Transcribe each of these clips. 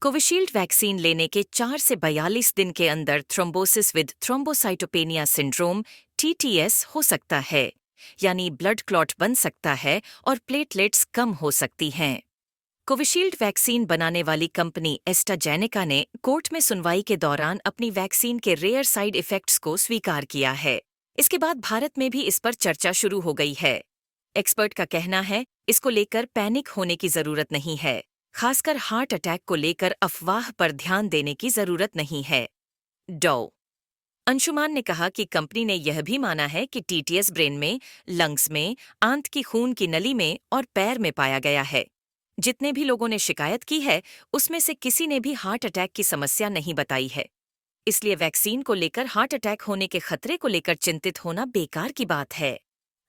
Covishield vaccine लेने के 4 से 42 दिन के अंदर thrombosis with thrombocytopenia syndrome (TTS) हो सकता है, यानी ब्लड क्लॉट बन सकता है और प्लेटलेट्स कम हो सकती हैं। कोविशील्ड वैक्सीन बनाने वाली कंपनी एस्ट्राजेनेका ने कोर्ट में सुनवाई के दौरान अपनी वैक्सीन के रेयर साइड इफेक्ट्स को स्वीकार किया है। इसके बाद भारत में भी इस पर चर्चा शुरू हो गई है। एक्सपर्ट का कहना है, इसको लेकर पैनिक होने की जरूरत नहीं है। खासकर हार्ट अटैक को लेकर अफवाह पर ध्यान देने की जरूरत नहीं है। डॉ अंशुमान ने कहा कि कंपनी ने यह भी माना है कि टीटीएस ब्रेन में, लंग्स में, आंत की खून की नली में और पैर में पाया गया है। जितने भी लोगों ने शिकायत की है, उसमें से किसी ने भी हार्ट अटैक की समस्या नहीं बताई है। इसलिए वैक्सीन को लेकर हार्ट अटैक होने के खतरे को लेकर चिंतित होना बेकार की बात है।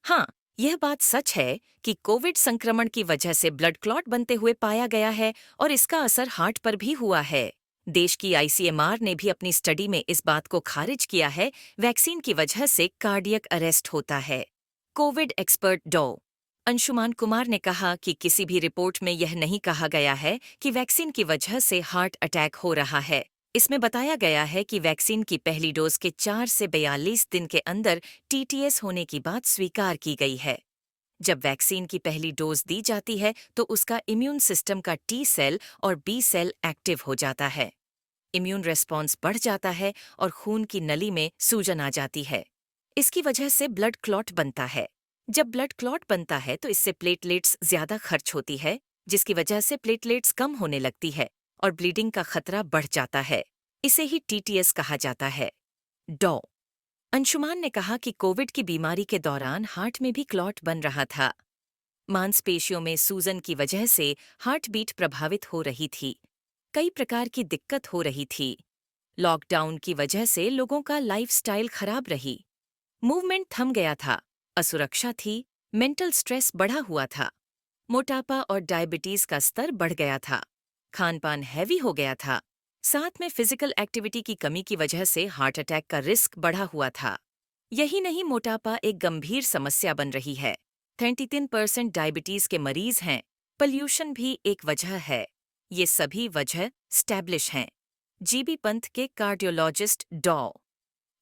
हाँ, यह बात सच है कि कोविड संक्रमण की वजह से ब्लड क्लॉट बनते हुए पाया गया है और इसका असर हार्ट पर भी हुआ है। देश की आईसीएमआर ने भी अपनी स्टडी में इस बात को खारिज किया है, वैक्सीन की वजह से कार्डियक अरेस्ट होता है। कोविड एक्सपर्ट डॉ अंशुमान कुमार ने कहा कि किसी भी रिपोर्ट में यह नहीं कहा गया है कि वैक्सीन की वजह से हार्ट अटैक हो रहा है। इसमें बताया गया है कि वैक्सीन की पहली डोज के 4 से 42 दिन के अंदर टीटीएस होने की बात स्वीकार की गई है। जब वैक्सीन की पहली डोज दी जाती है तो उसका इम्यून सिस्टम का टी सेल और बी सेल एक्टिव हो जाता है। इम्यून रेस्पॉन्स बढ़ जाता है और खून की नली में सूजन आ जाती है। इसकी वजह से ब्लड क्लॉट बनता है। जब ब्लड क्लॉट बनता है तो इससे प्लेटलेट्स ज्यादा खर्च होती है, जिसकी वजह से प्लेटलेट्स कम होने लगती है और ब्लीडिंग का खतरा बढ़ जाता है। इसे ही टीटीएस कहा जाता है। डॉ अंशुमान ने कहा कि कोविड की बीमारी के दौरान हार्ट में भी क्लॉट बन रहा था। मांसपेशियों में सूजन की वजह से हार्ट बीट प्रभावित हो रही थी। कई प्रकार की दिक्कत हो रही थी। लॉकडाउन की वजह से लोगों का लाइफस्टाइल खराब रही। मूवमेंट थम गया था, असुरक्षा थी, मेंटल स्ट्रेस बढ़ा हुआ था। मोटापा और डायबिटीज का स्तर बढ़ गया था। खान पान हैवी हो गया था। साथ में फिजिकल एक्टिविटी की कमी की वजह से हार्ट अटैक का रिस्क बढ़ा हुआ था। यही नहीं, मोटापा एक गंभीर समस्या बन रही है। 33% डायबिटीज के मरीज हैं। पॉल्यूशन भी एक वजह है। ये सभी वजह स्टैब्लिश हैं। जीबी पंथ के कार्डियोलॉजिस्ट डॉ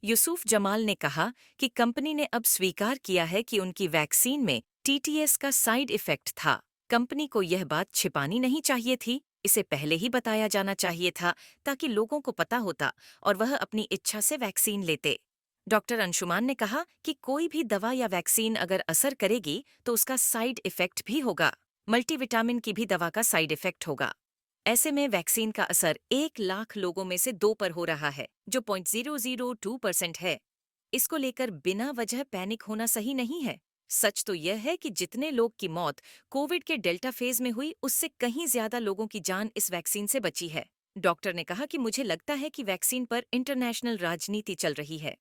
यूसुफ जमाल ने कहा कि कंपनी ने अब स्वीकार किया है कि उनकी वैक्सीन में टीटीएस का साइड इफेक्ट था। कंपनी को यह बात छिपानी नहीं चाहिए थी, इसे पहले ही बताया जाना चाहिए था ताकि लोगों को पता होता और वह अपनी इच्छा से वैक्सीन लेते। डॉक्टर अंशुमान ने कहा कि कोई भी दवा या वैक्सीन अगर असर करेगी तो उसका साइड इफेक्ट भी होगा। मल्टीविटामिन की भी दवा का साइड इफेक्ट होगा। ऐसे में वैक्सीन का असर 1 लाख लोगों में से 2 पर हो रहा है, जो 0.002% है। इसको लेकर बिना वजह पैनिक होना सही नहीं है। सच तो यह है कि जितने लोग की मौत कोविड के डेल्टा फेज में हुई, उससे कहीं ज्यादा लोगों की जान इस वैक्सीन से बची है। डॉक्टर ने कहा कि मुझे लगता है कि वैक्सीन पर इंटरनेशनल राजनीति चल रही है।